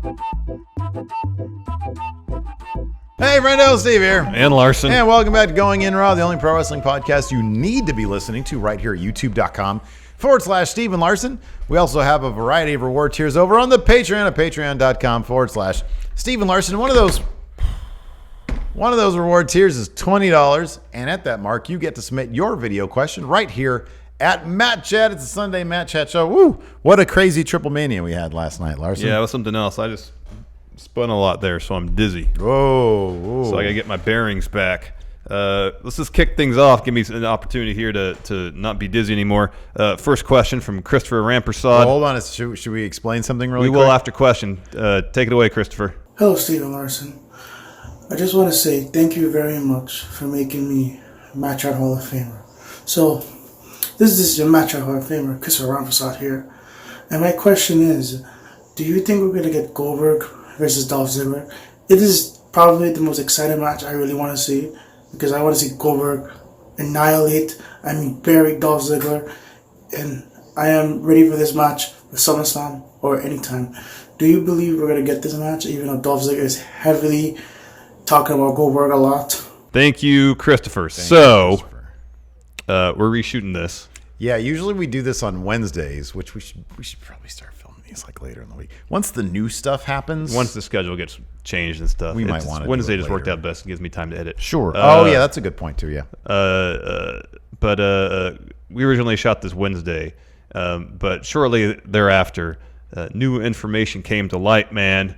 Hey, Friendos, Steve here. And Larson. And welcome back to Going In Raw, the only pro wrestling podcast you need to be listening to right here at youtube.com/Steven Larson. We also have a variety of reward tiers over on the Patreon at patreon.com/Steven Larson. One of those reward tiers is $20. And at that mark, you get to submit your video question right here at Matt Chat. It's a Sunday Matt Chat show. Woo! What a crazy Triple Mania we had last night, Larson. Yeah, it was something else. I just spun a lot there, so I'm dizzy. Whoa. So I got to get my bearings back. Let's just kick things off. Give me an opportunity here to not be dizzy anymore. First question from Christopher Rampersad. Hold on. Should we explain something really quick? We will after question. Take it away, Christopher. Hello, Steven Larson. I just want to say thank you very much for making me Match Out Hall of Famer. So, this is your Match Out Hall of Famer, Christopher Rampersad here. And my question is, do you think we're going to get Goldberg versus Dolph Ziggler? It is probably the most exciting match I really want to see, because I want to see Goldberg bury Dolph Ziggler, and I am ready for this match for SummerSlam or anytime. Do you believe we're going to get this match, even though Dolph Ziggler is heavily talking about Goldberg a lot? Thank you, Christopher. We're reshooting this. Yeah, usually we do this on Wednesdays, which we should probably start filming these like later in the week. Once the new stuff happens. Once the schedule gets changed and stuff. We might want to Wednesday do it just worked later. out best. It gives me time to edit. Sure. Yeah, that's a good point too, yeah. But we originally shot this Wednesday, but shortly thereafter, new information came to light, man,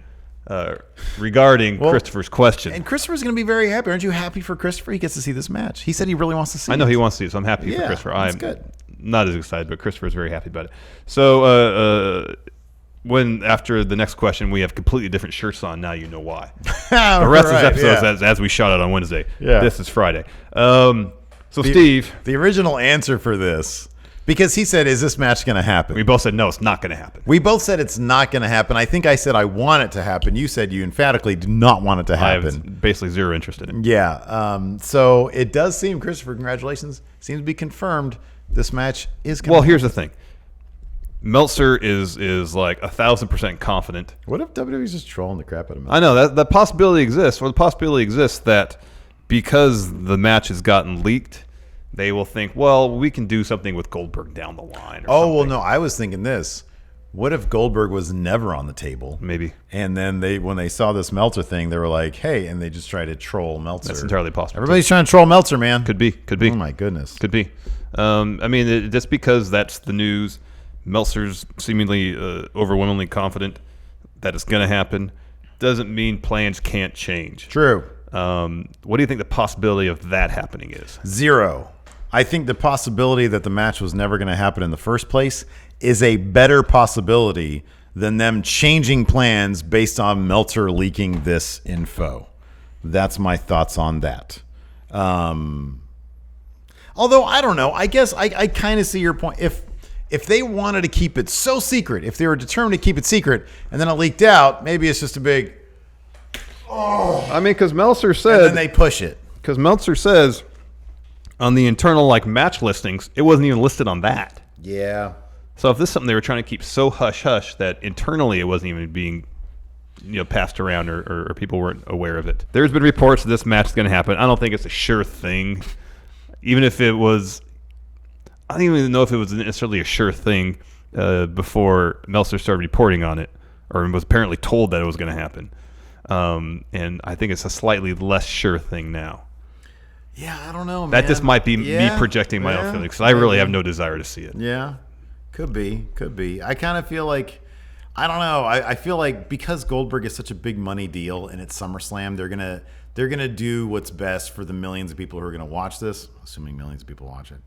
regarding Christopher's question. And Christopher's going to be very happy. Aren't you happy for Christopher? He gets to see this match. He said he really wants to see it. I know he wants to, so I'm happy for Christopher. That's I'm good. not as excited, but Christopher's very happy about it. So when after the next question, we have completely different shirts on. Now you know why. The rest of this episode is as we shot it on Wednesday. Yeah. This is Friday. Steve. The original answer for this, because he said, is this match going to happen? We both said, no, it's not going to happen. We both said it's not going to happen. I think I said I want it to happen. You said you emphatically do not want it to happen. I have basically zero interest in it. Yeah. So it does seem, Christopher, congratulations, seems to be confirmed this match is going to happen. Well, here's the thing. Meltzer is like 1,000% confident. What if WWE's just trolling the crap out of Meltzer? I know that possibility exists. Or the possibility exists that because the match has gotten leaked, they will think, well, we can do something with Goldberg down the line. Well, no, I was thinking this. What if Goldberg was never on the table? Maybe. And then when they saw this Meltzer thing, they were like, hey, and they just tried to troll Meltzer. That's entirely possible. Everybody's trying to troll Meltzer, man. Could be. Oh, my goodness. Could be. Just because that's the news, Meltzer's seemingly overwhelmingly confident that it's going to happen, doesn't mean plans can't change. True. What do you think the possibility of that happening is? 0. I think the possibility that the match was never going to happen in the first place is a better possibility than them changing plans based on Meltzer leaking this info. That's my thoughts on that. Although, I don't know. I guess I kind of see your point. If they wanted to keep it so secret, if they were determined to keep it secret, and then it leaked out, maybe it's just a big... because Meltzer said... And then they push it. Because Meltzer says on the internal match listings, it wasn't even listed on that. Yeah. So if this is something they were trying to keep so hush-hush that internally it wasn't even being passed around or people weren't aware of it. There's been reports that this match is going to happen. I don't think it's a sure thing. Even if it was... I don't even know if it was necessarily a sure thing before Meltzer started reporting on it or was apparently told that it was going to happen. And I think it's a slightly less sure thing now. Yeah, I don't know, man. That just might be me projecting my own feelings because I really have no desire to see it. Yeah, could be. I kind of feel like, I don't know. I feel like because Goldberg is such a big money deal and it's SummerSlam, they're gonna do what's best for the millions of people who are gonna watch this, assuming millions of people watch it,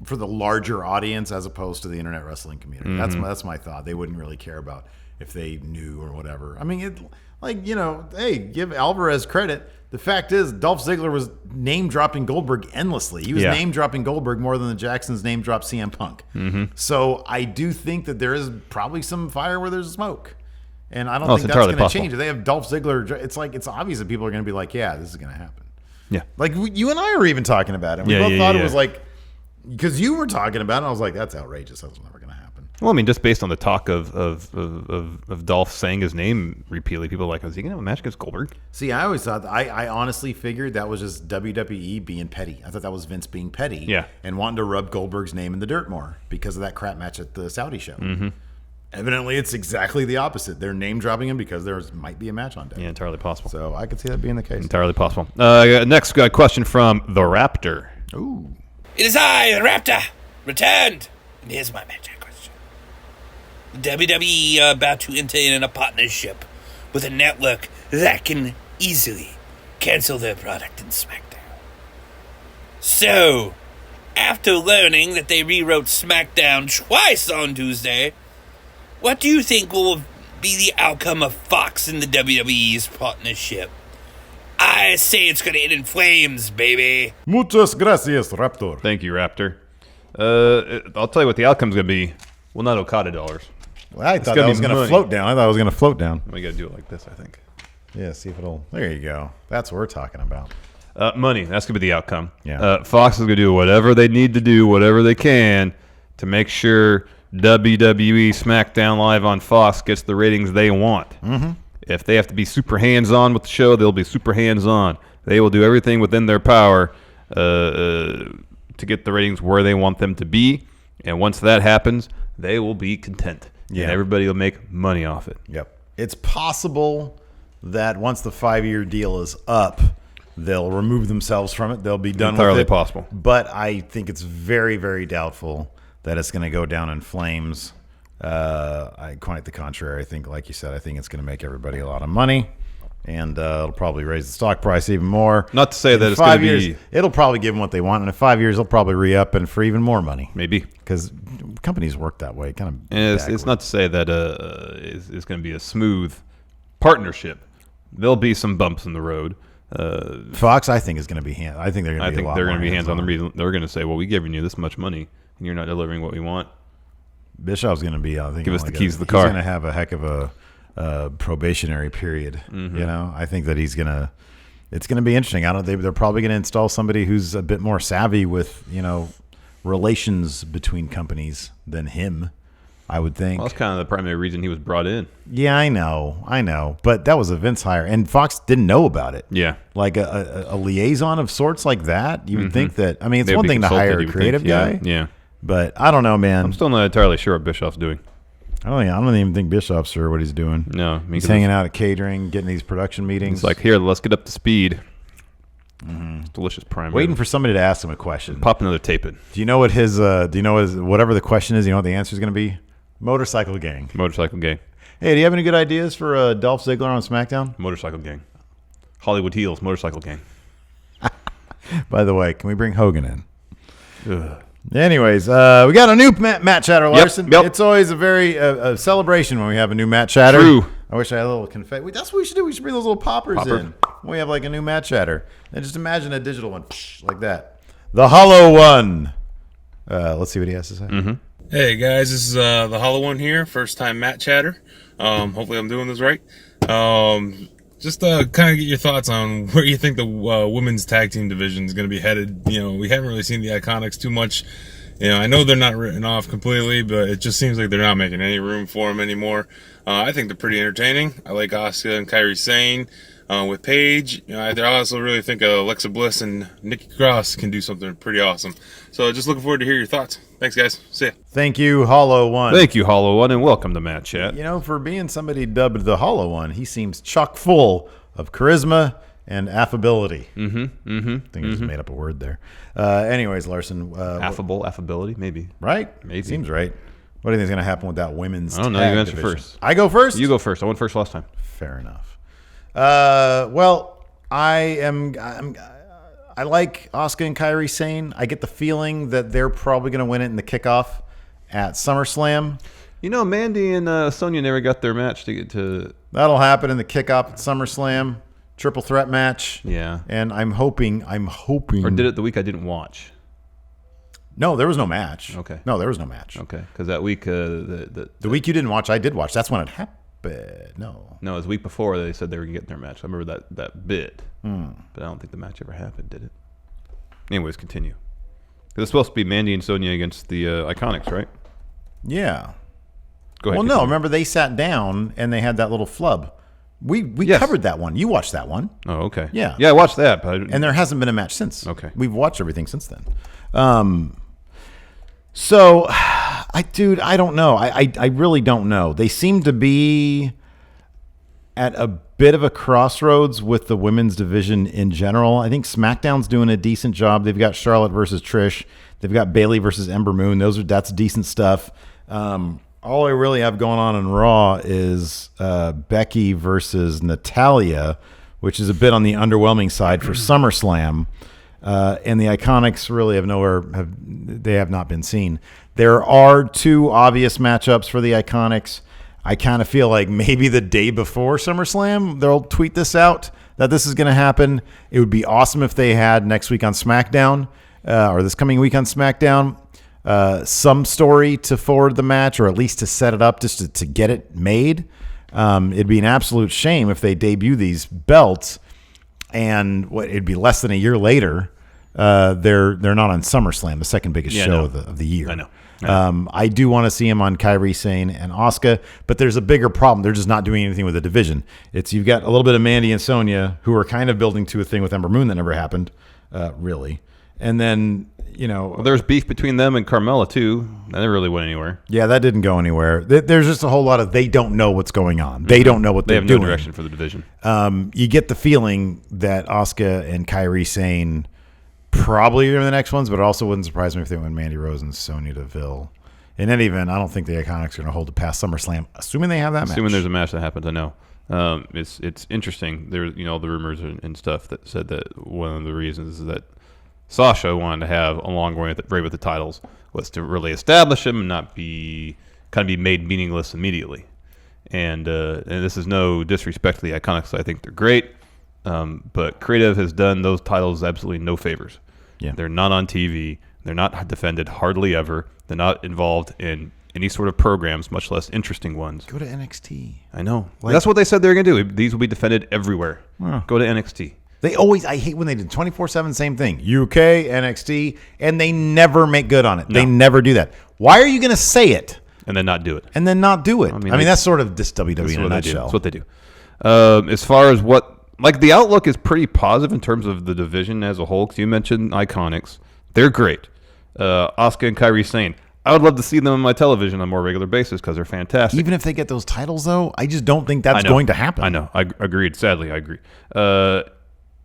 for the larger audience as opposed to the internet wrestling community. Mm-hmm. That's my thought. They wouldn't really care about if they knew or whatever. I mean, hey, give Alvarez credit. The fact is, Dolph Ziggler was name-dropping Goldberg endlessly. He was name-dropping Goldberg more than the Jacksons name-dropped CM Punk. Mm-hmm. So I do think that there is probably some fire where there's smoke. And I don't think that's going to change. If they have Dolph Ziggler, it's obvious that people are going to be like, yeah, this is going to happen. Yeah. Like you and I were even talking about it. We both thought it was like, because you were talking about it, and I was like, that's outrageous. That's never going to happen. Well, I mean, just based on the talk of Dolph saying his name repeatedly, people are like, is he going to have a match against Goldberg? See, I always thought, I honestly figured that was just WWE being petty. I thought that was Vince being petty. Yeah. And wanting to rub Goldberg's name in the dirt more because of that crap match at the Saudi show. Mm-hmm. Evidently, it's exactly the opposite. They're name dropping him because there might be a match on deck. Yeah, entirely possible. So I could see that being the case. Entirely possible. Next question from the Raptor. Ooh. It is I, the Raptor, returned. And here's my match question. The WWE are about to enter in a partnership with a network that can easily cancel their product in SmackDown. So, after learning that they rewrote SmackDown twice on Tuesday, what do you think will be the outcome of Fox and the WWE's partnership? I say it's going to end in flames, baby. Muchas gracias, Raptor. Thank you, Raptor. I'll tell you what the outcome's going to be. Well, not Okada dollars. Well, I thought gonna that was be going to money. float down. I thought it was going to float down. We got to do it like this, I think. Yeah, see if it'll. There you go. That's what we're talking about. Money. That's going to be the outcome. Yeah. Fox is going to do whatever they need to do, whatever they can, to make sure WWE SmackDown Live on Fox gets the ratings they want. Mm-hmm. If they have to be super hands-on with the show, they'll be super hands-on. They will do everything within their power to get the ratings where they want them to be. And once that happens, they will be content. Yeah. And everybody will make money off it. Yep. It's possible that once the 5-year deal is up, they'll remove themselves from it. They'll be done with it. Entirely possible. But I think it's very, very doubtful that it's going to go down in flames. Quite the contrary. I think, like you said, I think it's going to make everybody a lot of money. And it'll probably raise the stock price even more. Not to say that In it's going 5 to years, be... it'll probably give them what they want. And in 5 years, they'll probably re-up and for even more money. Maybe. Because companies work that way. Kind of. And it's not to say that it's going to be a smooth partnership. There'll be some bumps in the road. Fox, I think, is going to be I think they're going to be. They're going to be hands on the reason. They're going to say, "Well, we giving you this much money, and you're not delivering what we want." Bishop's going to be. I think Give us the keys to the car. He's going to have a heck of a probationary period. Mm-hmm. You know, I think that he's going to. It's going to be interesting. They're probably going to install somebody who's a bit more savvy with relations between companies than him. I would think. Well, that's kind of the primary reason he was brought in. Yeah, I know. But that was a Vince hire, and Fox didn't know about it. Yeah. Like a liaison of sorts like that. You would think that. I mean, it's They would one be thing to consulted, hire a you would creative think. Yeah, guy. Yeah. But I don't know, man. I'm still not entirely sure what Bischoff's doing. I don't even think Bischoff's sure what he's doing. No. I mean, He's 'cause hanging out at catering, getting these production meetings. It's like, here, let's get up to speed. It's delicious prime. waiting for somebody to ask him a question. Pop another tape in. Do you know what his? Whatever the question is? You know what the answer is going to be? Motorcycle Gang. Motorcycle Gang. Hey, do you have any good ideas for Dolph Ziggler on SmackDown? Motorcycle Gang. Hollywood Heels. Motorcycle Gang. By the way, can we bring Hogan in? Ugh. Anyways, we got a new Matt Chatter, Larson. Yep. It's always a very a celebration when we have a new Matt Chatter. True. I wish I had a little confetti. That's what we should do. We should bring those little poppers in when we have like a new Matt Chatter. And just imagine a digital one like that. The hollow one. Let's see what he has to say. Mm-hmm. Hey guys, this is the Hollow One here, first time Matt Chatter. Hopefully I'm doing this right. Just kind of get your thoughts on where you think the women's tag team division is going to be headed. We haven't really seen the Iconics too much. I know they're not written off completely, but it just seems like they're not making any room for them anymore. I think they're pretty entertaining. I like Asuka and Kairi Sane. With Paige, I also really think Alexa Bliss and Nikki Cross can do something pretty awesome. So just looking forward to hear your thoughts. Thanks, guys. See ya. Thank you, Hollow One. Thank you, Hollow One, and welcome to Matt Chat. For being somebody dubbed the Hollow One, he seems chock full of charisma and affability. Mm-hmm. I think I just made up a word there. Anyways, Larson. Affability, maybe. Right? Maybe. Seems right. What do you think is going to happen with that women's I don't know. tag You answer division? first. I go first? You go first. I went first last time. Fair enough. Well, I like Asuka and Kairi Sane. I get the feeling that they're probably going to win it in the kickoff at SummerSlam. Mandy and Sonya never got their match to get to. That'll happen in the kickoff at SummerSlam. Triple threat match. Yeah. And I'm hoping. Or did it the week I didn't watch? No, there was no match. Okay. No, there was no match. Okay. Because that week, the week you didn't watch, I did watch. That's when it happened. No, it was the week before they said they were getting their match. I remember that bit. But I don't think the match ever happened, did it? Anyways, continue. Because it's supposed to be Mandy and Sonya against the Iconics, right? Yeah. Go ahead. Well, no, continue. remember they sat down and they had that little flub. We Yes. covered that one. You watched that one. Oh, okay. Yeah. Yeah, I watched that. But And there hasn't been a match since. Okay. We've watched everything since then. So, I don't know. I really don't know. They seem to be at a bit of a crossroads with the women's division in general. I think SmackDown's doing a decent job. They've got Charlotte versus Trish. They've got Bayley versus Ember Moon. That's decent stuff. All I really have going on in Raw is Becky versus Natalya, which is a bit on the underwhelming side for SummerSlam. And the Iconics really have not been seen. There are two obvious matchups for the Iconics. I kind of feel like maybe the day before SummerSlam, they'll tweet this out that this is going to happen. It would be awesome if they had next week on SmackDown or this coming week on SmackDown some story to forward the match or at least to set it up just to get it made. It'd be an absolute shame if they debut these belts and it'd be less than a year later. They're not on SummerSlam, the second biggest show of the year. I know. I do want to see him on Kairi Sane and Asuka, but there's a bigger problem. They're just not doing anything with the division. You've got a little bit of Mandy and Sonya who are kind of building to a thing with Ember Moon that never happened, really. And then, Well, there's beef between them and Carmella, too. That never really went anywhere. yeah, that didn't go anywhere. There's just a whole lot of they don't know what's going on. They don't know what They they're have no doing. direction for the division. You get the feeling that Asuka and Kairi Sane probably are the next ones, but it also wouldn't surprise me if they went Mandy Rose and Sonya Deville. In any event, I don't think the Iconics are going to hold it past SummerSlam, assuming they have that match. Assuming there's a match that happens, I know. It's interesting. There, the rumors and stuff that said that one of the reasons that Sasha wanted to have a long reign with the titles was to really establish him and not be made meaningless immediately. And this is no disrespect to the Iconics. I think they're great, but Creative has done those titles absolutely no favors. Yeah. They're not on TV. They're not defended hardly ever. They're not involved in any sort of programs, much less interesting ones. Go to NXT. I know. That's what they said they were going to do. These will be defended everywhere. Go to NXT. I hate when they did 24/7, same thing. UK, NXT, and they never make good on it. No. They never do that. Why are you going to say it And then not do it. and then not do it? I mean that's sort of this WWE That's in a what they do. nutshell. That's what they do. As far as the outlook is pretty positive in terms of the division as a whole, because you mentioned Iconics. They're great. Asuka and Kairi Sane. I would love to see them on my television on a more regular basis because they're fantastic. Even if they get those titles, though, I just don't think that's going to happen. I know. I agreed. Sadly, I agree.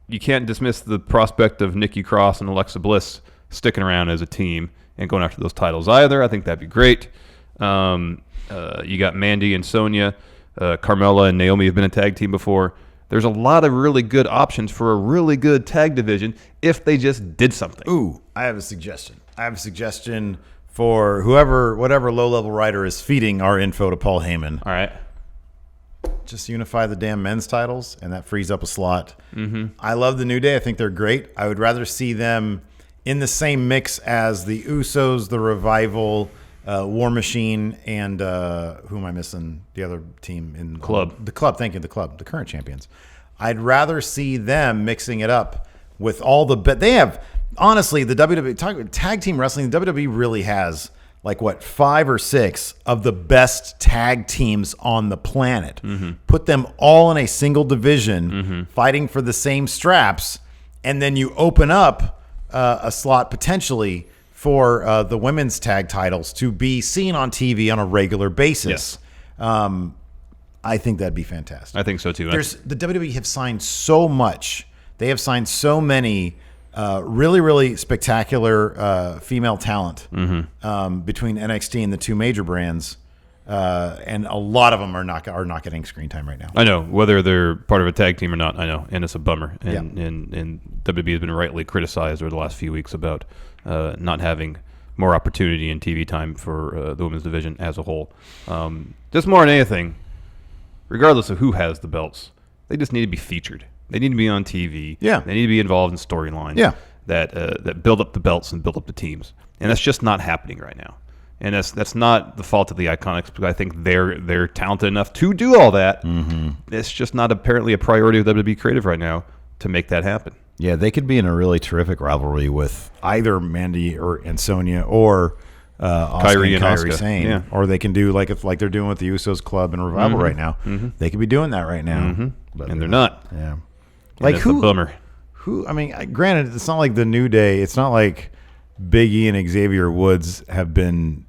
You can't dismiss the prospect of Nikki Cross and Alexa Bliss sticking around as a team and going after those titles either. I think that'd be great. You got Mandy and Sonya. Carmella and Naomi have been a tag team before. There's a lot of really good options for a really good tag division if they just did something. Ooh, I have a suggestion. For whatever low-level writer is feeding our info to Paul Heyman. All right. Just unify the damn men's titles, and that frees up a slot. Mm-hmm. I love the New Day. I think they're great. I would rather see them in the same mix as the Usos, the Revival, War Machine, and who am I missing? The other team in Club. The Club. Thank you, the Club, the current champions. I'd rather see them mixing it up with all the they have. Honestly, the WWE tag team wrestling, the WWE really has 5 or 6 of the best tag teams on the planet. Mm-hmm. Put them all in a single division, fighting for the same straps, and then you open up a slot potentially for the women's tag titles to be seen on TV on a regular basis. Yes. I think that'd be fantastic. I think so too. The WWE have signed so much. They have signed so many really, really spectacular female talent between NXT and the two major brands, and a lot of them are not getting screen time right now. I know, whether they're part of a tag team or not. I know, and it's a bummer. And WWE has been rightly criticized over the last few weeks about not having more opportunity and TV time for the women's division as a whole. Just more than anything, regardless of who has the belts, they just need to be featured. They need to be on TV. Yeah. They need to be involved in storylines. Yeah. That build up the belts and build up the teams, and that's just not happening right now. And that's not the fault of the Iconics, because I think they're talented enough to do all that. Mm-hmm. It's just not apparently a priority of WWE Creative right now to make that happen. Yeah, they could be in a really terrific rivalry with either Mandy and Sonya or Asuka Kairi and and Kairi Asuka. Sane. Yeah. Or they can do like they're doing with the Usos Club and Revival right now. They could be doing that right now. But And they're not. Yeah. And Like it's a bummer. I mean, granted, it's not like the New Day. It's not like Big E and Xavier Woods have been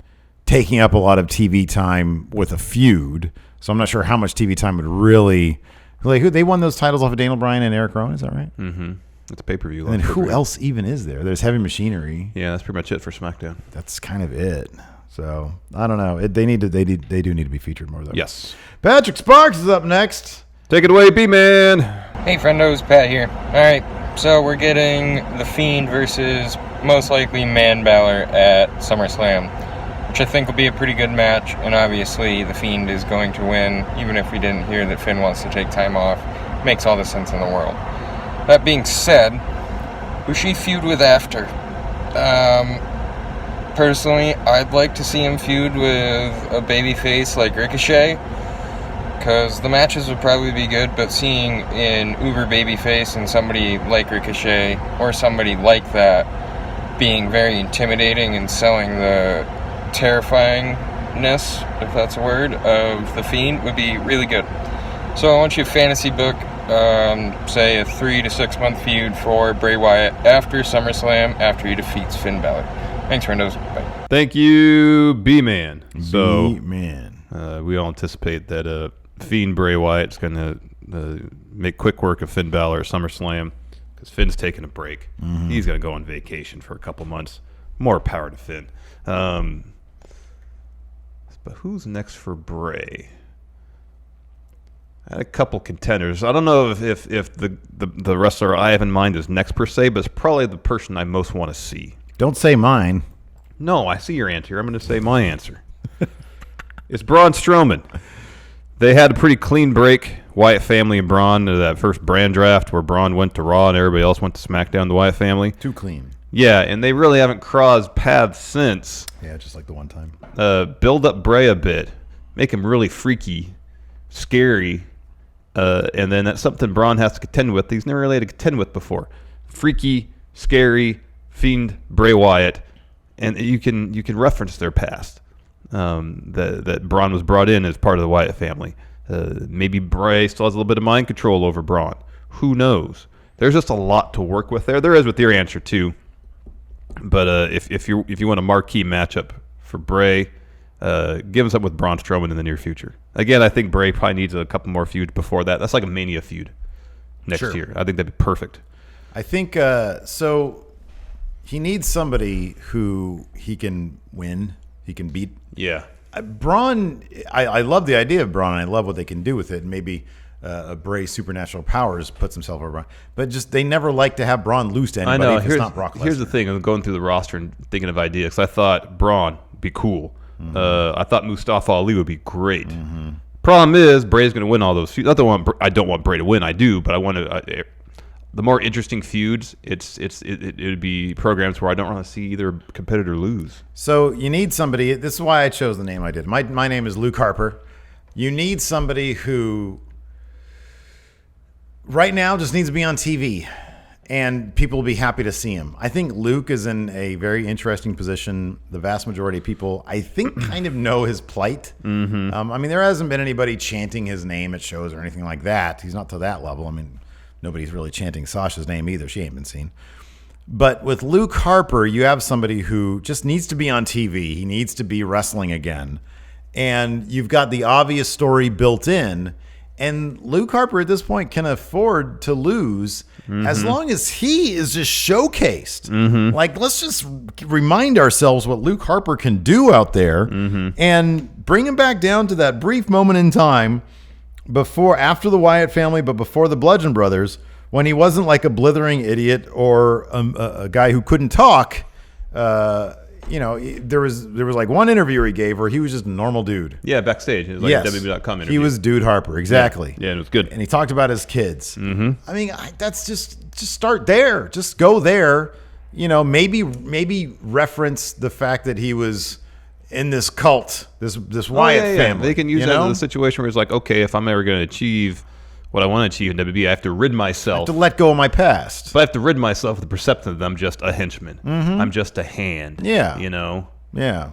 taking up a lot of TV time with a feud. So I'm not sure how much TV time would really who they won those titles off of Daniel Bryan and Eric Rowan. Is that right? Mm-hmm. It's a pay-per-view. And then who else even is there? There's Heavy Machinery. Yeah, that's pretty much it for SmackDown. That's kind of it. So I don't know. They do need to be featured more though. Yes. Patrick Sparks is up next. Take it away, B-Man. Hey, Friendos, Pat here. Alright, so we're getting The Fiend versus most likely Man Balor at SummerSlam, which I think will be a pretty good match, and obviously The Fiend is going to win, even if we didn't hear that Finn wants to take time off. Makes all the sense in the world. That being said, who should he feud with after? Personally, I'd like to see him feud with a babyface like Ricochet, because the matches would probably be good, but seeing an uber babyface and somebody like Ricochet or somebody like that being very intimidating and selling the terrifyingness, if that's a word, of The Fiend would be really good. So I want you to fantasy book, say a 3 to 6 month feud for Bray Wyatt after SummerSlam, after he defeats Finn Balor. Thanks, Friendos. Bye. Thank you, B-Man. So, B-Man. we all anticipate that Fiend Bray Wyatt's going to make quick work of Finn Balor at SummerSlam because Finn's taking a break. He's going to go on vacation for a couple months. More power to Finn. But who's next for Bray? I had a couple contenders. I don't know if the wrestler I have in mind is next per se, but it's probably the person I most want to see. Don't say mine. No, I see your answer. I'm going to say my answer. It's Braun Strowman. They had a pretty clean break, Wyatt family and Braun, that first brand draft where Braun went to Raw and everybody else went to SmackDown, the Wyatt family. Too clean. Yeah, and they really haven't crossed paths since. Yeah, just like the one time. Build up Bray a bit. Make him really freaky, scary, and then that's something Braun has to contend with. He's never really had to contend with before. Freaky, scary, Fiend Bray Wyatt, and you can reference their past. That Braun was brought in as part of the Wyatt family. Maybe Bray still has a little bit of mind control over Braun. Who knows? There's just a lot to work with there. There is with your answer too. But if you want a marquee matchup for Bray, give us up with Braun Strowman in the near future. Again, I think Bray probably needs a couple more feuds before that. That's like a Mania feud next year. I think that'd be perfect. I think so. He needs somebody who he can win. He can beat. Yeah. Braun, I love the idea of Braun, and I love what they can do with it. And maybe Bray's supernatural powers puts himself over Braun. But just they never like to have Braun lose to anybody. I know. If it's not Brock Lesnar. Here's the thing. I'm going through the roster and thinking of ideas. Because I thought Braun would be cool. I thought Mustafa Ali would be great. Problem is, Bray's going to win all those feuds. I don't want Bray to win. I do, but I want to. The more interesting feuds, it would be programs where I don't want to see either competitor lose. So you need somebody. This is why I chose the name I did. My name is Luke Harper. You need somebody who right now just needs to be on TV, and people will be happy to see him. I think Luke is in a very interesting position. The vast majority of people, I think, kind of know his plight. I mean, there hasn't been anybody chanting his name at shows or anything like that. He's not to that level. I mean, nobody's really chanting Sasha's name either. She ain't been seen. But with Luke Harper, you have somebody who just needs to be on TV. He needs to be wrestling again. And you've got the obvious story built in. And Luke Harper at this point can afford to lose as long as he is just showcased. Like, let's just remind ourselves what Luke Harper can do out there and bring him back down to that brief moment in time after the Wyatt family, but before the Bludgeon Brothers, when he wasn't like a blithering idiot or a guy who couldn't talk. There was like one interview he gave where he was just a normal dude. Yeah, backstage. It was like a WWE.com interview. He was Dude Harper, exactly. Yeah, and it was good. And he talked about his kids. I mean, that's just start there. Just go there. Maybe reference the fact that he was in this cult, this Wyatt family. They can use that in a situation where it's like, okay, if I'm ever going to achieve what I want to achieve in WWE, I have to rid myself. To let go of my past. But I have to rid myself of the perception that I'm just a henchman. I'm just a hand. Yeah. Yeah.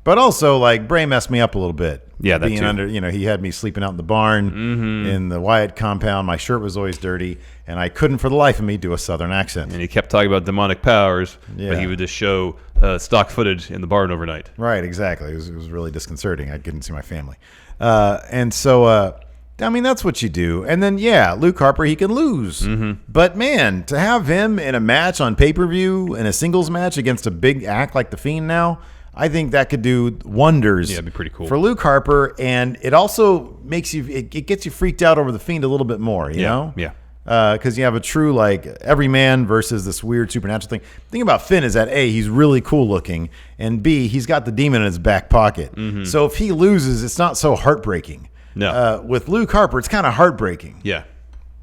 But also, like, Bray messed me up a little bit. Yeah, that being too. under, he had me sleeping out in the barn in the Wyatt compound. My shirt was always dirty, and I couldn't for the life of me do a Southern accent. And he kept talking about demonic powers, Yeah. but he would just show stock footage in the barn overnight. Right, exactly. It was really disconcerting. I couldn't see my family. And so, I mean, that's what you do. And then, yeah, Luke Harper, he can lose. But, man, to have him in a match on pay-per-view, in a singles match against a big act like The Fiend now, I think that could do wonders. Yeah, it'd be pretty cool. For Luke Harper, and it also makes you, it gets you freaked out over The Fiend a little bit more, you know? Yeah. Because you have a true, like, every man versus this weird supernatural thing. The thing about Finn is that, A, he's really cool looking, and B, he's got the demon in his back pocket. So if he loses, it's not so heartbreaking. No. With Luke Harper, it's kind of heartbreaking. Yeah.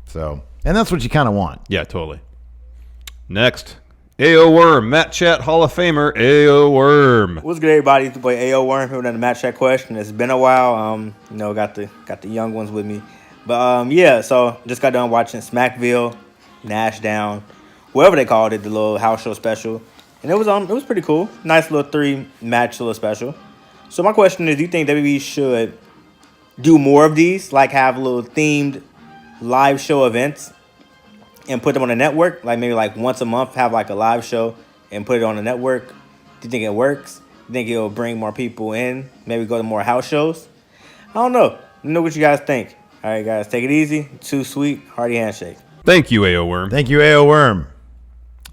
So, and that's what you kind of want. Yeah, totally. Next, A.O. Worm, Matt Chat Hall of Famer, A.O. Worm. What's good, everybody? It's the boy A.O. Worm here with another Match Chat question. It's been a while. Got the young ones with me. But yeah, so just got done watching Smackville, Nash Down, whatever they called it, the little house show special. And it was pretty cool. Nice little 3-match little special. So my question is, do you think WWE should do more of these? Like have little themed live show events and put them on the network? Like maybe like once a month have like a live show and put it on the network? Do you think it works? Do you think it'll bring more people in? Maybe go to more house shows? I don't know. Let me know what you guys think. All right, guys, take it easy. Too sweet. Hearty handshake. Thank you, A.O. Worm. Thank you, A.O. Worm.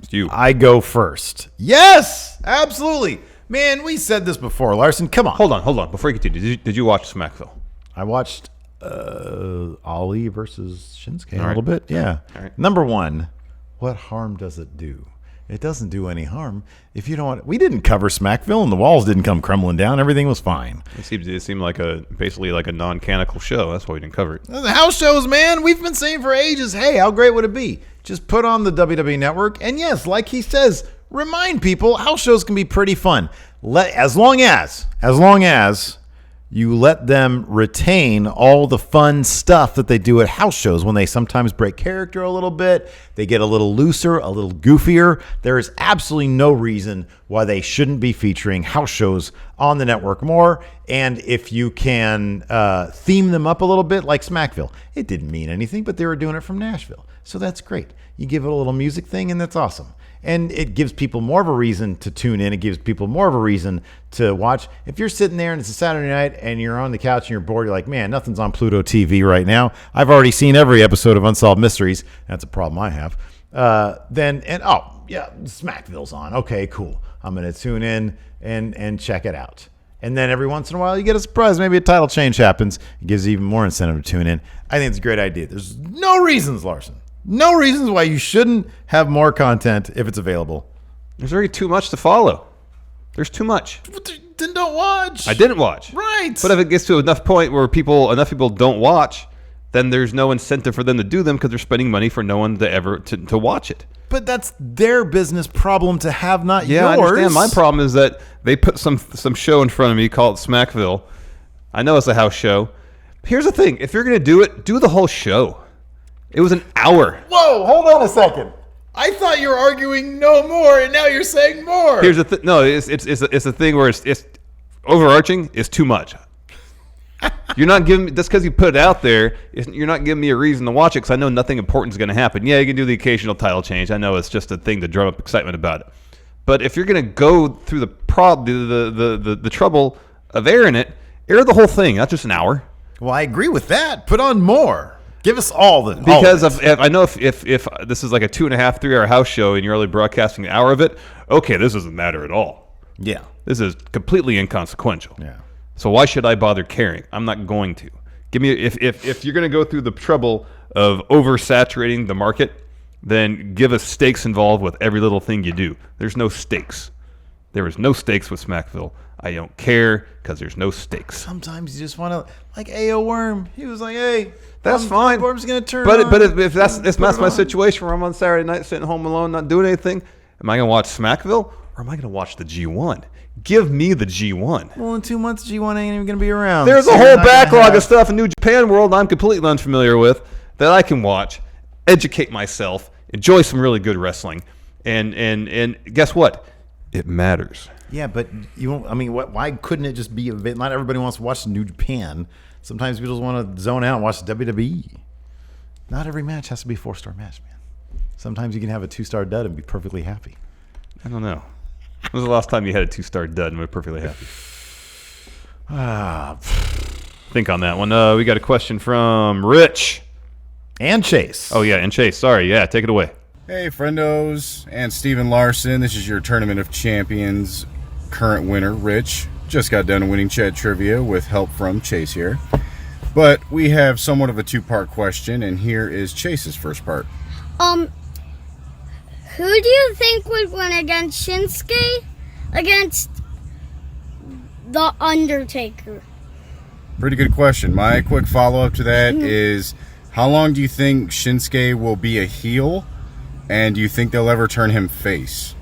It's you. I go first. Yes, absolutely. Man, we said this before. Larson, come on. Hold on. Before you continue, did you watch Smackville? I watched Ali versus Shinsuke All a little right. bit. Yeah. All right. Number one, what harm does it do? It doesn't do any harm. If you don't want, we didn't cover Smackville, and the walls didn't come crumbling down. Everything was fine. It seemed like basically like a non-canonical show. That's why we didn't cover it. The house shows, man, we've been saying for ages, hey, how great would it be? Just put on the WWE Network, and yes, like he says, remind people house shows can be pretty fun. As long as you let them retain all the fun stuff that they do at house shows when they sometimes break character a little bit, they get a little looser, a little goofier. There is absolutely no reason why they shouldn't be featuring house shows on the network more. And if you can theme them up a little bit like Smackville, it didn't mean anything, but they were doing it from Nashville. So that's great. You give it a little music thing, and that's awesome. And it gives people more of a reason to tune in. It gives people more of a reason to watch. If you're sitting there and it's a Saturday night and you're on the couch and you're bored, you're like, man, nothing's on Pluto TV right now. I've already seen every episode of Unsolved Mysteries. That's a problem I have. Smackville's on. Okay, cool. I'm going to tune in and check it out. And then every once in a while, you get a surprise. Maybe a title change happens. It gives you even more incentive to tune in. I think it's a great idea. There's no reasons, Larson. No reasons why you shouldn't have more content if it's available. There's already too much to follow. There's too much. Then don't watch. I didn't watch. Right. But if it gets to enough point where enough people don't watch, then there's no incentive for them to do them because they're spending money for no one to watch it. But that's their business problem to have, not Yeah, yours. I understand. My problem is that they put some show in front of me called Smackville. I know it's a house show. Here's the thing. If you're going to do it, do the whole show. It was an hour. Whoa, hold on a second. I thought you were arguing no more, and now you're saying more. Here's the thing. No, it's a thing where it's overarching. It's too much. You're not giving me, just because you put it out there, you're not giving me a reason to watch it because I know nothing important is going to happen. Yeah, you can do the occasional title change. I know it's just a thing to drum up excitement about it. But if you're going to go through the trouble of airing it, air the whole thing, not just an hour. Well, I agree with that. Put on more. Give us all the because if I know if this is like a 2.5, 3 hour house show and you're only broadcasting an hour of it, okay, this doesn't matter at all. Yeah, this is completely inconsequential. Yeah. So why should I bother caring? I'm not going to. Give me if you're going to go through the trouble of oversaturating the market, then give us stakes involved with every little thing you do. There's no stakes. There is no stakes with Smackville. I don't care because there's no stakes. Sometimes you just want to, like A.O. Worm. He was like, hey, that's fine. Worm's going to turn But on. if that's my situation where I'm on Saturday night sitting home alone, not doing anything, am I going to watch Smackville or am I going to watch the G1? Give me the G1. Well, in 2 months, G1 ain't even going to be around. There's a whole backlog of stuff in New Japan World I'm completely unfamiliar with that I can watch, educate myself, enjoy some really good wrestling, and guess what? It matters. Yeah, but you won't. I mean, why couldn't it just be a bit? Not everybody wants to watch New Japan. Sometimes people just want to zone out and watch WWE. Not every match has to be a 4-star match, man. Sometimes you can have a 2-star dud and be perfectly happy. I don't know. When was the last time you had a 2-star dud and were perfectly happy? Think on that one. We got a question from Rich. And Chase. Oh, yeah, and Chase. Sorry. Yeah, take it away. Hey, Friendos and Steven Larson. This is your Tournament of Champions current winner, Rich. Just got done winning Chat Trivia with help from Chase here. But we have somewhat of a two-part question, and here is Chase's first part. Who do you think would win against Shinsuke? Against The Undertaker? Pretty good question. My quick follow-up to that is, how long do you think Shinsuke will be a heel? And do you think they'll ever turn him face?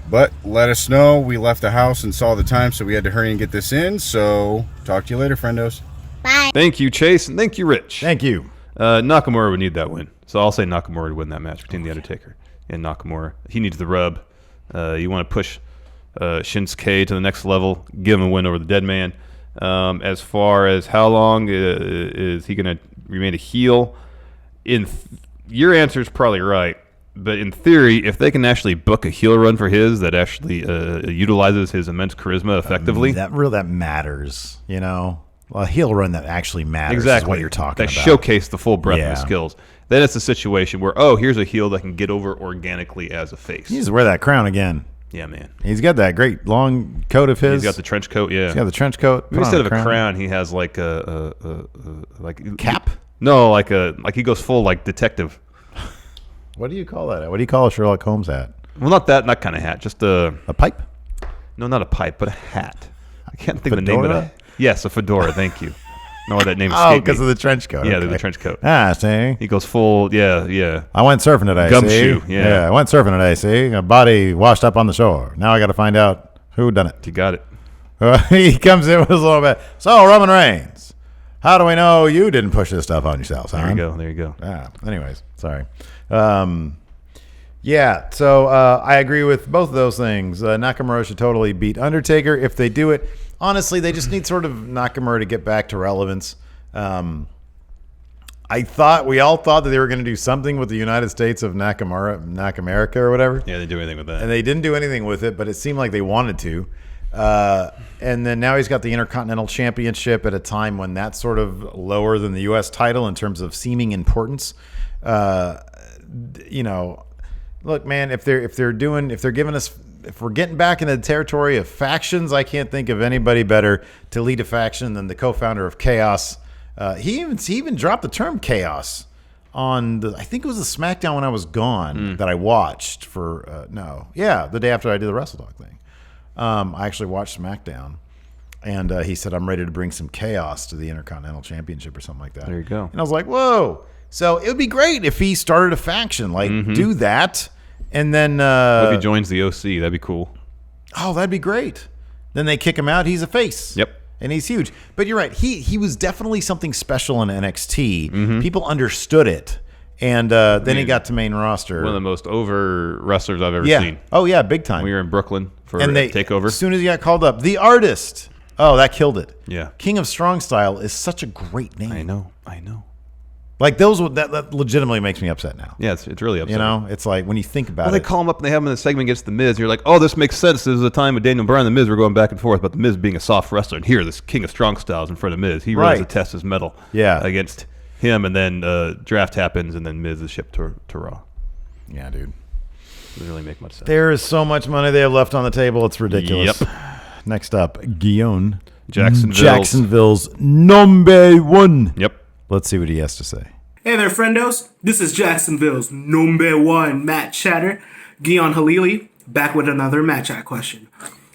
But let us know. We left the house and saw the time, so we had to hurry and get this in. So talk to you later, friendos. Bye. Thank you, Chase, and thank you, Rich. Thank you. Nakamura would need that win. So I'll say Nakamura would win that match between The Undertaker and Nakamura. He needs the rub. You want to push Shinsuke to the next level, give him a win over the dead man. As far as how long is he going to remain a heel, your answer is probably right. But in theory, if they can actually book a heel run for his that actually utilizes his immense charisma effectively, that matters, you know. Well, a heel run that actually matters exactly is what you're talking about. That showcase the full breadth of his skills. Then it's a situation where, here's a heel that can get over organically as a face. He needs to wear that crown again. Yeah, man. He's got that great long coat of his. He's got the trench coat, yeah. He's got the trench coat. Maybe instead of a crown, he has like like cap? No, like he goes full like detective. What do you call that? What do you call a Sherlock Holmes hat? Well, not that kind of hat. Just a pipe? No, not a pipe, but a hat. I can't think of the name of it. Yes, a fedora. Thank you. No, that name escaped me. Because of the trench coat. Yeah, okay. the trench coat. See? He goes full, yeah. I went surfing today, Gumshoe, see? yeah. I went surfing today, see? A body washed up on the shore. Now I got to find out who done it. You got it. He comes in with a little bit. So, Roman Reigns, how do we know you didn't push this stuff on yourself, son? There you go. Anyways, sorry. Yeah, so I agree with both of those things. Nakamura should totally beat Undertaker. If they do it, honestly, they just need sort of Nakamura to get back to relevance. We all thought that they were going to do something with the United States of Nakamerica or whatever. Yeah, they didn't do anything with that. And they didn't do anything with it, but it seemed like they wanted to. And then now he's got the Intercontinental Championship at a time when that's sort of lower than the U.S. title in terms of seeming importance. Look, man, if we're getting back into the territory of factions, I can't think of anybody better to lead a faction than the co-founder of Chaos. He even dropped the term Chaos on I think it was the SmackDown when I was gone that I watched the day after I did the WrestleDog thing. I actually watched SmackDown, and he said, I'm ready to bring some chaos to the Intercontinental Championship or something like that. There you go. And I was like, whoa. So it would be great if he started a faction, do that. And then if he joins the OC, that'd be cool. Oh, that'd be great. Then they kick him out. He's a face. Yep. And he's huge. But you're right. He was definitely something special in NXT. People understood it. And then he got to main roster. One of the most over wrestlers I've ever seen. Oh, yeah, big time. We were in Brooklyn for TakeOver. As soon as he got called up, the artist. Oh, that killed it. Yeah. King of Strong Style is such a great name. I know. Like that legitimately makes me upset now. Yeah, it's really upsetting. You know, it's like when you think about they call him up and they have him in the segment against The Miz. And you're like, oh, this makes sense. This is a time with Daniel Bryan and The Miz were going back and forth, but The Miz being a soft wrestler. And here, this King of Strong Styles in front of Miz. He really has to test his mettle against him. And then draft happens, and then Miz is shipped to Raw. Yeah, dude. Doesn't really make much sense. There is so much money they have left on the table. It's ridiculous. Yep. Next up, Guillaume. Jacksonville's number one. Yep. Let's see what he has to say. Hey there, friendos. This is Jacksonville's number one Matt Chatter, Guion Halili, back with another Matt Chat question.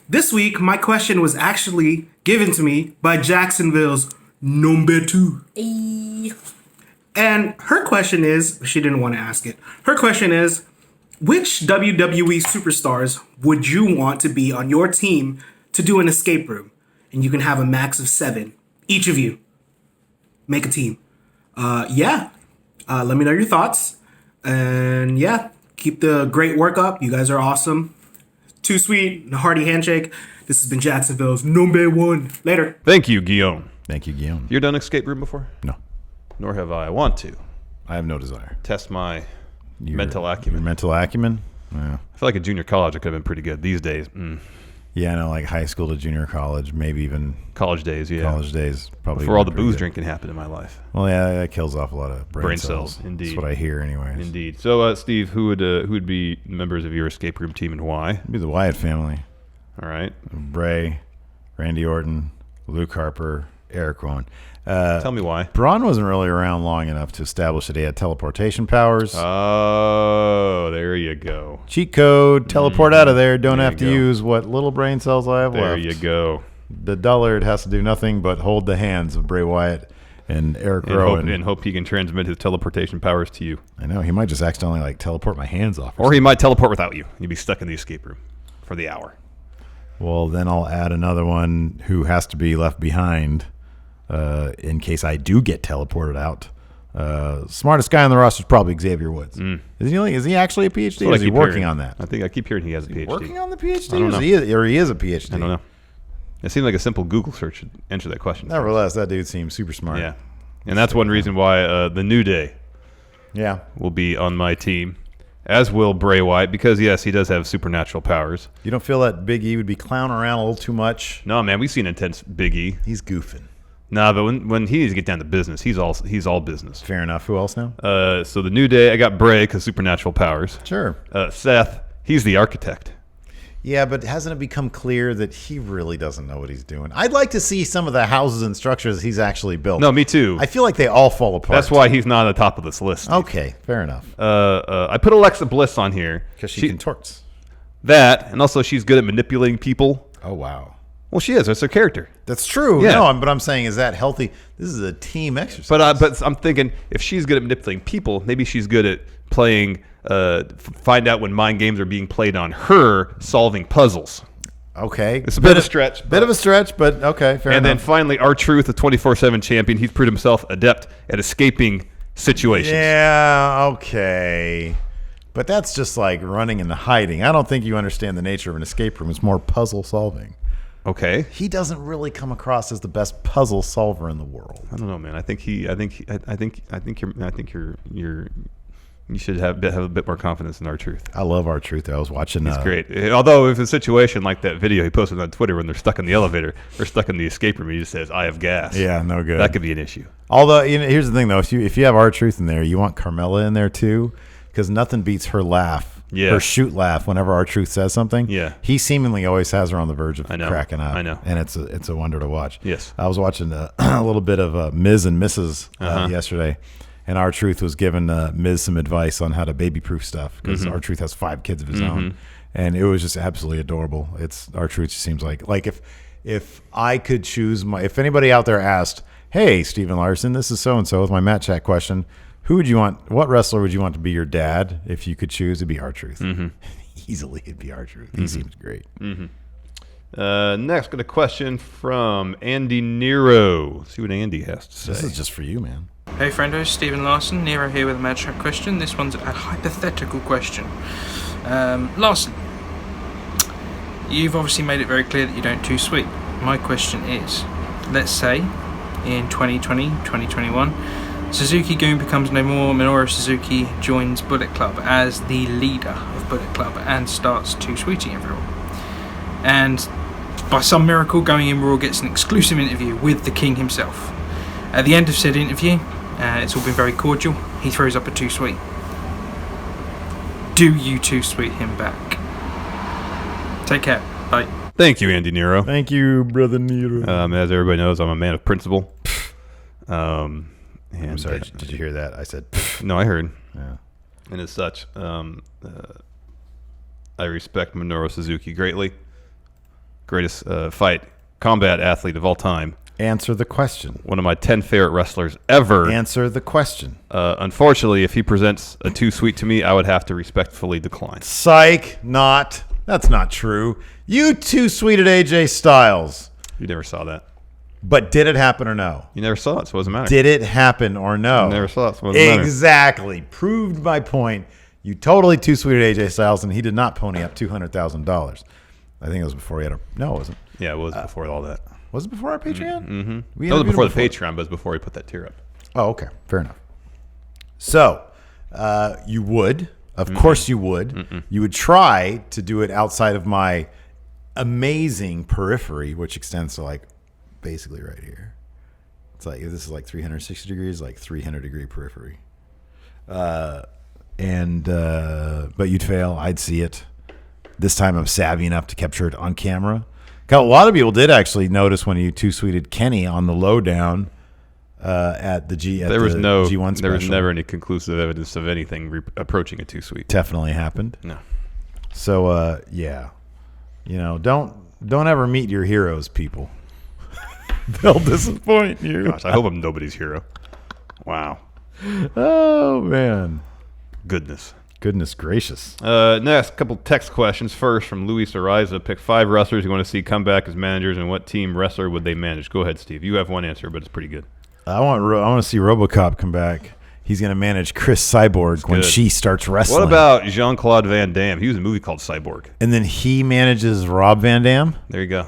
This week, my question was actually given to me by Jacksonville's number two. And her question is, she didn't want to ask it. Her question is, which WWE superstars would you want to be on your team to do an escape room? And you can have a max of 7. Each of you. Make a team. Let me know your thoughts. And keep the great work up. You guys are awesome. Too Sweet, and a hearty handshake. This has been Jacksonville's number one. Later. Thank you, Guillaume. Thank you, Guillaume. You done escape room before? No, Nor have I. I want to I have no desire. test my Your mental acumen. Your mental acumen? Yeah. I feel like at junior college I could have been pretty good. These days, Yeah, I know, like high school to junior college, maybe even college days, yeah. college days. Probably Before all the pretty booze good. drinking happened in my life. Well, yeah, that kills off a lot of brain cells. Indeed. That's what I hear, anyways. Indeed. So, Steve, who would be members of your escape room team and why? It'd be the Wyatt family. All right. Bray, Randy Orton, Luke Harper, Eric Rowan. Tell me why. Braun wasn't really around long enough to establish that he had teleportation powers. Oh, there you go. Cheat code, teleport out of there. Don't There have you to go. use what little brain cells I have There left. you go. The dullard has to do nothing but hold the hands of Bray Wyatt and Eric Rowan. And hope he can transmit his teleportation powers to you. I know, he might just accidentally like teleport my hands off. Or he might teleport without you. You'd be stuck in the escape room for the hour. Well, then I'll add another one who has to be left behind in case I do get teleported out. Smartest guy on the roster is probably Xavier Woods. Is he actually a PhD? Or is he working on that? I think I keep hearing he has a PhD. Working on the PhD? I don't know. He is a PhD? I don't know. It seems like a simple Google search should answer that question. Nevertheless, that dude seems super smart. Yeah. And that's one reason why the New Day Yeah. will be on my team, as will Bray Wyatt, because, yes, he does have supernatural powers. You don't feel that Big E would be clowning around a little too much? No, man, we've seen intense Big E. He's goofing. Nah, but when he needs to get down to business, he's all business. Fair enough. Who else now? So the New Day, I got Bray because supernatural powers. Sure. Seth, he's the architect. Yeah, but hasn't it become clear that he really doesn't know what he's doing? I'd like to see some of the houses and structures he's actually built. No, me too. I feel like they all fall apart. That's why he's not on the top of this list. Okay, fair enough. I put Alexa Bliss on here. Because she contorts. That, and also she's good at manipulating people. Oh, wow. Well, she is. That's her character. That's true. Yeah. No, but I'm saying, is that healthy? This is a team exercise. But I'm thinking if she's good at manipulating people, maybe she's good at playing, find out when mind games are being played on her, solving puzzles. Okay. It's a bit of a stretch. Bit of a stretch, but okay, fair And enough. then finally, R-Truth, the 24/7 champion, he's proved himself adept at escaping situations. Yeah, okay. But that's just like running and hiding. I don't think you understand the nature of an escape room. It's more puzzle solving. Okay. He doesn't really come across as the best puzzle solver in the world. I don't know, man. I think you should have a bit more confidence in R-Truth. I love R-Truth. I was watching. It's great. Although if a situation like that video he posted on Twitter when they're stuck in the elevator or stuck in the escape room, he just says, "I have gas." Yeah, no good. That could be an issue. Although, here's the thing though: if you have R-Truth in there, you want Carmella in there too, because nothing beats her laugh. Yeah. Her shoot laugh whenever R-Truth says something. Yeah. He seemingly always has her on the verge of I know. cracking up. I know. And it's a wonder to watch. Yes. I was watching a little bit of Ms. and Mrs. Yesterday, and R-Truth was giving Ms. some advice on how to baby-proof stuff, because R-Truth has 5 kids of his own, and it was just absolutely adorable. R-Truth just seems like if I could choose if anybody out there asked, "Hey, Steven Larson, this is so-and-so with my Matt Chat question. Who would you want? What wrestler would you want to be your dad if you could choose?" It'd be R-Truth. Easily, it'd be R-Truth. He seems great. Next, got a question from Andy Nero. Let's see what Andy has to say. This is just for you, man. Hey Friendos, Stephen Larson, Nero here with a Mad Chat question. This one's a hypothetical question. Larson, you've obviously made it very clear that you don't too sweet. My question is, let's say in 2020, 2021, Suzuki Goon becomes no more, Minoru Suzuki joins Bullet Club as the leader of Bullet Club and starts too sweeting everyone. And by some miracle, Going In Raw gets an exclusive interview with the King himself. At the end of said interview, it's all been very cordial, he throws up a too sweet. Do you too sweet him back? Take care. Bye. Thank you, Andy Nero. Thank you, brother Nero. As everybody knows, I'm a man of principle. I'm sorry. Did you hear that? I said. No, I heard. Yeah. And as such, I respect Minoru Suzuki greatly. Greatest combat athlete of all time. Answer the question. One of my 10 favorite wrestlers ever. Answer the question. Unfortunately, if he presents a too sweet to me, I would have to respectfully decline. Psych, not. That's not true. You too sweeted AJ Styles. You never saw that. But did it happen or no? You never saw it, so it doesn't matter. Did it happen or no? You never saw it, so it doesn't matter. Exactly. Proved my point. You totally too sweeted AJ Styles, and he did not pony up $200,000. I think it was before he had a. No, it wasn't. Yeah, it was before all that. Was it before our Patreon? Mm-hmm. We That was interviewed before him the Patreon, but it was before he put that tier up. Oh, okay. Fair enough. So, you would. Of course you would. You would try to do it outside of my amazing periphery, which extends to like basically right here. It's like, if this is like 360 degrees, like 300-degree periphery. But you'd fail. I'd see it. This time I'm savvy enough to capture it on camera. A lot of people did actually notice when you two-sweeted Kenny on the lowdown at the G1 special. There was never any conclusive evidence of anything approaching a two-sweet. Definitely happened. No. So, yeah. Don't ever meet your heroes, people. They'll disappoint you. Gosh, I hope I'm nobody's hero. Wow. Oh, man. Goodness gracious. Next, couple text questions. First, from Luis Ariza. Pick 5 wrestlers you want to see come back as managers, and what team wrestler would they manage? Go ahead, Steve. You have one answer, but it's pretty good. I want to see RoboCop come back. He's going to manage Chris Cyborg when she starts wrestling. What about Jean-Claude Van Damme? He was in a movie called Cyborg. And then he manages Rob Van Dam? There you go.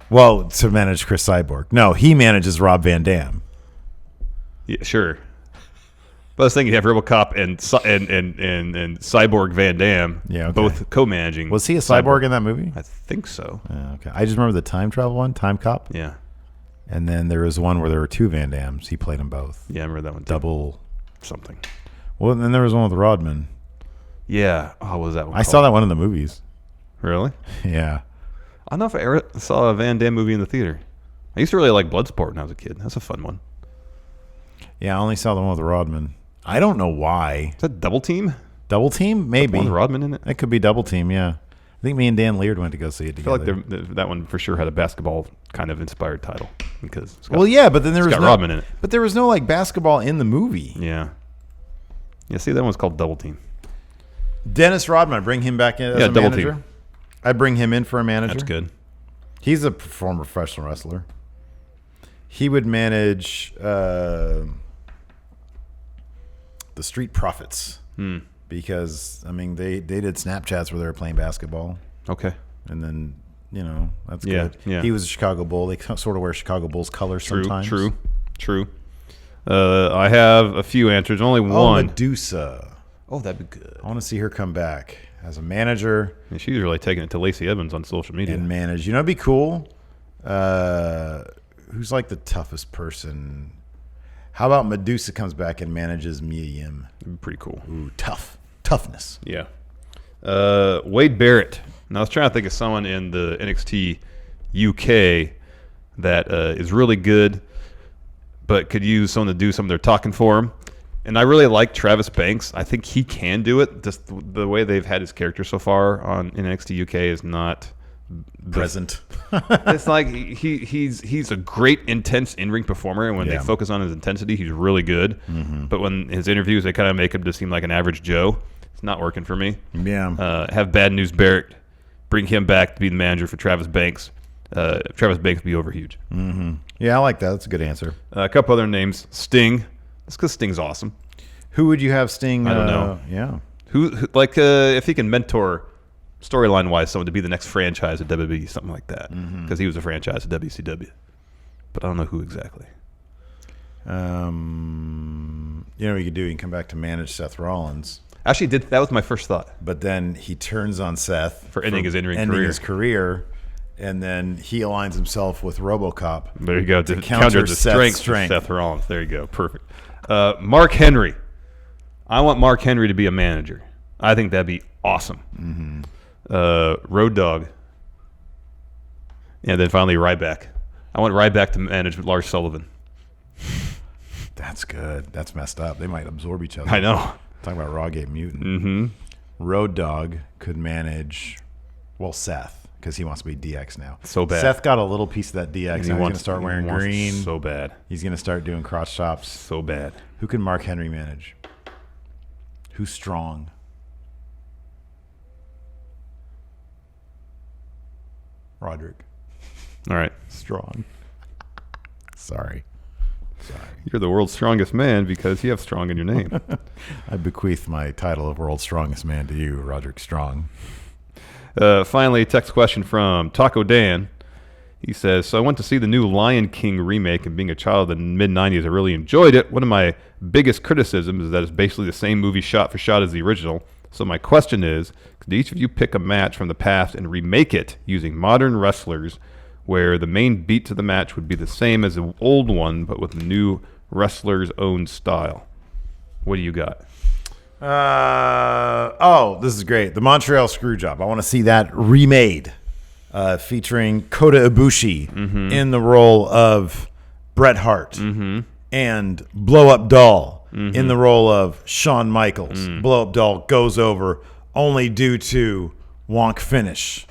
Well, to manage Chris Cyborg. No, he manages Rob Van Dam. Yeah, sure. But I was thinking you have RoboCop and Cyborg Van Dam, both co-managing. Was he a cyborg in that movie? I think so. Yeah, okay. I just remember the time travel one, Time Cop. Yeah. And then there was one where there were 2 Van Dams. He played them both. Yeah, I remember that one. Double something. Well, and then there was one with Rodman. Yeah. Oh, what was that one I saw that one in the movies. Really? Yeah. I don't know if I ever saw a Van Damme movie in the theater. I used to really like Bloodsport when I was a kid. That's a fun one. Yeah, I only saw the one with Rodman. I don't know why. Is that Double Team? Double Team? Maybe. One with Rodman in it? That could be Double Team, yeah. I think me and Dan Leard went to go see it together. I feel like that one for sure had a basketball kind of inspired title because but then there was no Rodman in it. But there was no like basketball in the movie. Yeah. Yeah, see, that one's called Double Team. Dennis Rodman, I bring him back in as a Double manager. Team. I bring him in for a manager. That's good. He's a former professional wrestler. He would manage the Street Profits. Because, I mean, they did Snapchats where they were playing basketball. Okay. And then, that's Yeah, good. yeah. He was a Chicago Bull. They sort of wear Chicago Bulls colors sometimes. True. I have a few answers. Only one. Medusa. Oh, that'd be good. I want to see her come back as a manager. Yeah, she's really taking it to Lacey Evans on social media. And manage. It'd be cool. Who's like the toughest person? How about Medusa comes back and manages Mia Yim? That'd be pretty cool. Ooh, toughness. Yeah. Wade Barrett. Now I was trying to think of someone in the NXT UK that is really good, but could use someone to do some of their talking for him. And I really like Travis Banks. I think he can do it. Just the way they've had his character so far in NXT UK is not present. It's like he's a great intense in-ring performer, and when they focus on his intensity, he's really good. But when his interviews, they kind of make him just seem like an average Joe. It's not working for me. Yeah. Have Bad News Barrett bring him back to be the manager for Travis Banks. Travis Banks would be over huge. Yeah, I like that. That's a good answer. A couple other names. Sting. That's because Sting's awesome. Who would you have Sting? I don't know. Yeah. Who if he can mentor storyline wise someone to be the next franchise at WWE, something like that, because he was a franchise at WCW, but I don't know who exactly. You know what you could do? You can come back to manage Seth Rollins. Actually, that was my first thought. But then he turns on Seth for ending his in-ring his career, and then he aligns himself with RoboCop. There you go to counter the strength of Seth Rollins. There you go, perfect. Mark Henry. I want Mark Henry to be a manager. I think that'd be awesome. Road Dogg. And then finally Ryback. I want Ryback to manage Lars Sullivan. That's good. That's messed up. They might absorb each other. I know. Talking about Rawgate Mutant. Road Dogg could manage, Seth, because he wants to be DX now. So bad. Seth got a little piece of that DX. He's going to start wearing green. So bad. He's going to start doing crotch chops. So bad. Who can Mark Henry manage? Who's strong? Roderick. All right. Strong. Sorry. You're the world's strongest man because you have strong in your name. I bequeath my title of world's strongest man to you, Roderick Strong. Finally, text question from Taco Dan. He says, so I went to see the new Lion King remake, and being a child in the mid-90s, I really enjoyed it. One of my biggest criticisms is that it's basically the same movie shot for shot as the original. So my question is, could each of you pick a match from the past and remake it using modern wrestlers where the main beat to the match would be the same as the old one, but with the new wrestler's own style? What do you got? This is great. The Montreal Screwjob. I want to see that remade, featuring Kota Ibushi in the role of Bret Hart, and Blow Up Doll in the role of Shawn Michaels. Blow Up Doll goes over only due to wonk finish,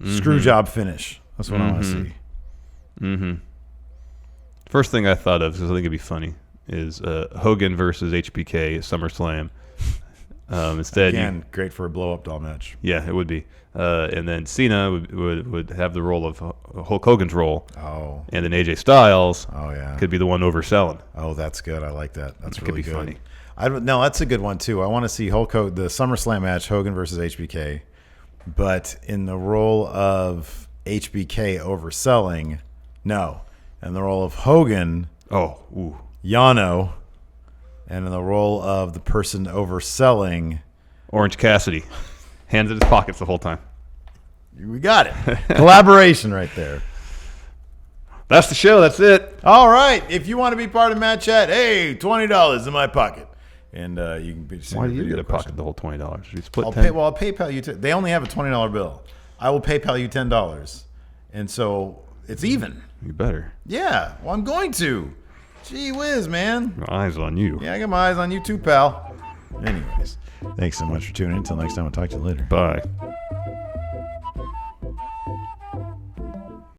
Screwjob finish. That's what I want to see. First thing I thought of, because I think it'd be funny, is Hogan versus HBK at SummerSlam. Instead, again, great for a blow-up doll match. Yeah, it would be. And then Cena would have the role of Hulk Hogan's role. Oh. And then AJ Styles. Oh yeah. Could be the one overselling. Oh, that's good. I like that. That's really good. Could be funny. No, that's a good one too. I want to see the SummerSlam match, Hogan versus HBK, but in the role of HBK overselling, no, in the role of Hogan, Yano. And in the role of the person overselling, Orange Cassidy, hands in his pockets the whole time. We got it. Collaboration right there. That's the show. That's it. All right. If you want to be part of Matt Chat, hey, $20 in my pocket, and you can be. Why do you get a pocket the whole $20? You split I'll $10? I'll PayPal you. They only have a $20 bill. I will PayPal you $10, and so it's even. You better. Yeah. Well, I'm going to. Gee whiz, man. My eyes on you. Yeah, I got my eyes on you too, pal. Anyways, thanks so much for tuning in. Until next time, I'll talk to you later. Bye.